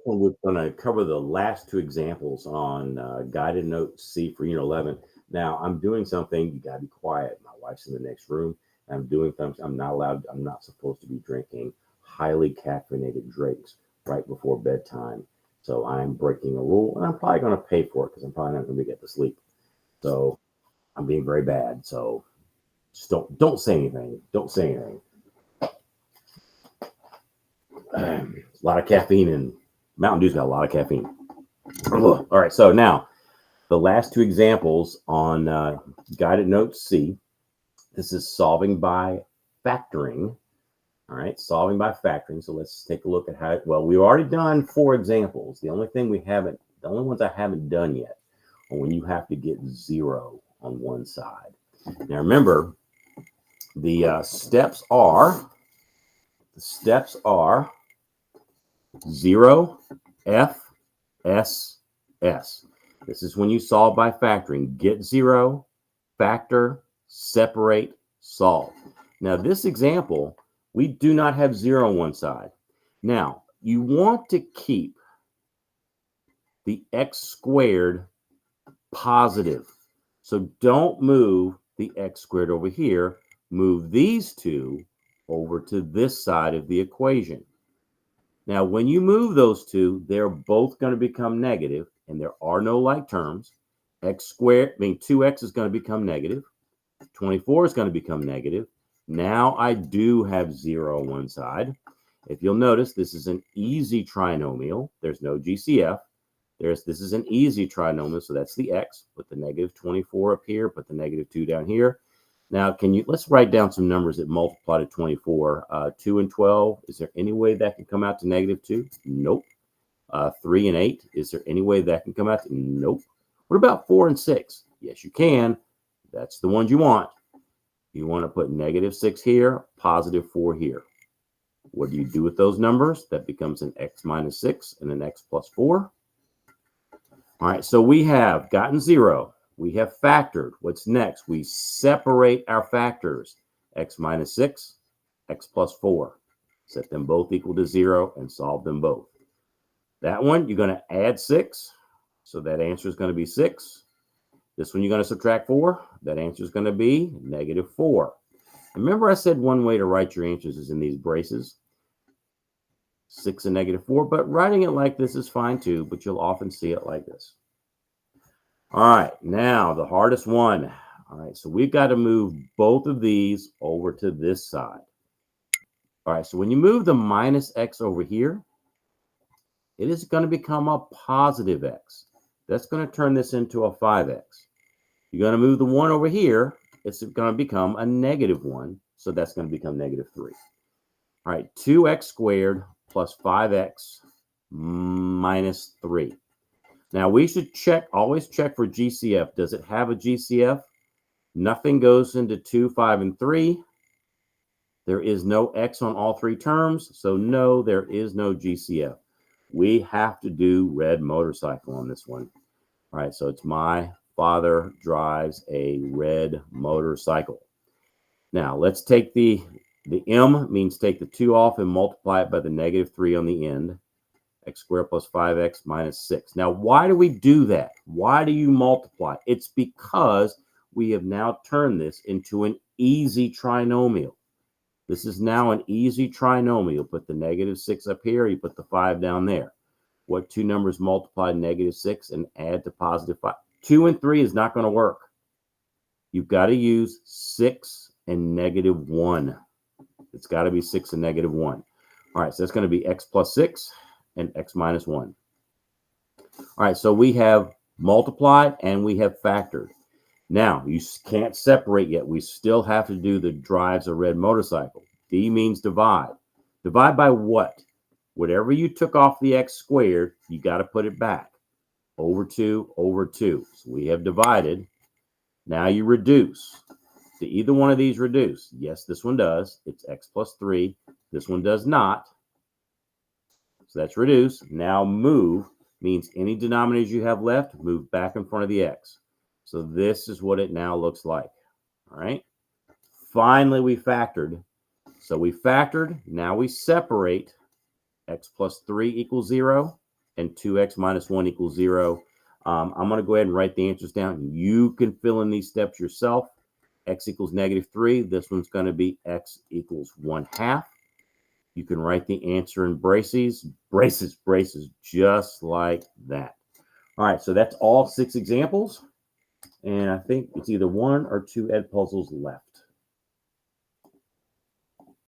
one, we're going to cover the last two examples on guided note C for Unit 11. Now, I'm doing something. You got to be quiet. My wife's in the next room. I'm doing something. I'm not allowed. I'm not supposed to be drinking highly caffeinated drinks right before bedtime. So I'm breaking a rule, and I'm probably going to pay for it because I'm probably not going to get to sleep. So I'm being very bad. So just don't say anything. Don't say anything. A lot of caffeine, and Mountain Dew's got a lot of caffeine. All right, so now the last two examples on guided note C. This is solving by factoring. All right, solving by factoring. So let's take a look at how. Well, we've already done 4 examples. The only ones I haven't done yet are when you have to get 0 on one side. Now remember, the steps are 0, F, S, S. This is when you solve by factoring. Get 0, factor, separate, solve. Now, this example, we do not have 0 on one side. Now, you want to keep the x squared positive. So don't move the x squared over here. Move these two over to this side of the equation. Now, when you move those two, they're both going to become negative, and there are no like terms. X squared, 2x is going to become negative. 24 is going to become negative. Now I do have 0 on one side. If you'll notice, this is an easy trinomial. There's no GCF. This is an easy trinomial, so that's the x. Put the negative 24 up here. Put the negative 2 down here. Now, let's write down some numbers that multiply to 24. 2 and 12, is there any way that can come out to negative 2? Nope. 3 and 8, is there any way that can come out to? Nope. What about 4 and 6? Yes, you can. That's the ones you want. You want to put negative 6 here, positive 4 here. What do you do with those numbers? That becomes an x minus 6 and an x plus 4. All right, so we have gotten 0. We have factored. What's next? We separate our factors. X minus 6, x plus 4. Set them both equal to 0 and solve them both. That one, you're going to add 6. So that answer is going to be 6. This one, you're going to subtract 4. That answer is going to be negative 4. Remember I said one way to write your answers is in these braces. 6 and negative 4. But writing it like this is fine too, but you'll often see it like this. All right, now the hardest one. All right, so we've got to move both of these over to this side. All right, so when you move the minus x over here, it is going to become a positive x. That's going to turn this into a 5x. You're going to move the 1 over here, it's going to become a negative 1, so that's going to become negative 3. All right, 2x squared plus 5x minus 3. Now, we should always check for GCF. Does it have a GCF? Nothing goes into 2, 5, and 3. There is no x on all 3 terms, so no, there is no GCF. We have to do red motorcycle on this one. All right, so it's my father drives a red motorcycle. Now, let's take the m means take the 2 off and multiply it by the negative 3 on the end. X squared plus 5x minus 6. Now, why do we do that? Why do you multiply? It's because we have now turned this into an easy trinomial. This is now an easy trinomial. Put the negative 6 up here. You put the 5 down there. What two numbers multiply negative 6 and add to positive 5? 2 and 3 is not going to work. You've got to use 6 and negative 1. It's got to be 6 and negative 1. All right, so that's going to be x plus 6 and x minus 1. All right, so we have multiplied and we have factored. Now, you can't separate yet. We still have to do the drives a red motorcycle. D means divide. Divide by what? Whatever you took off the x squared, you got to put it back. Over 2, over 2. So we have divided. Now you reduce. Do either one of these reduce? Yes, this one does. It's x plus 3. This one does not. So that's reduce. Now move means any denominators you have left, move back in front of the x. So this is what it now looks like. All right. Finally, we factored. So we factored. Now we separate. X plus 3 equals 0. and 2x minus 1 equals 0. I'm going to go ahead and write the answers down. You can fill in these steps yourself. X equals -3. This one's going to be x equals 1/2. You can write the answer in braces, just like that. All right, so that's all 6 examples. And I think it's either 1 or 2 Edpuzzles left.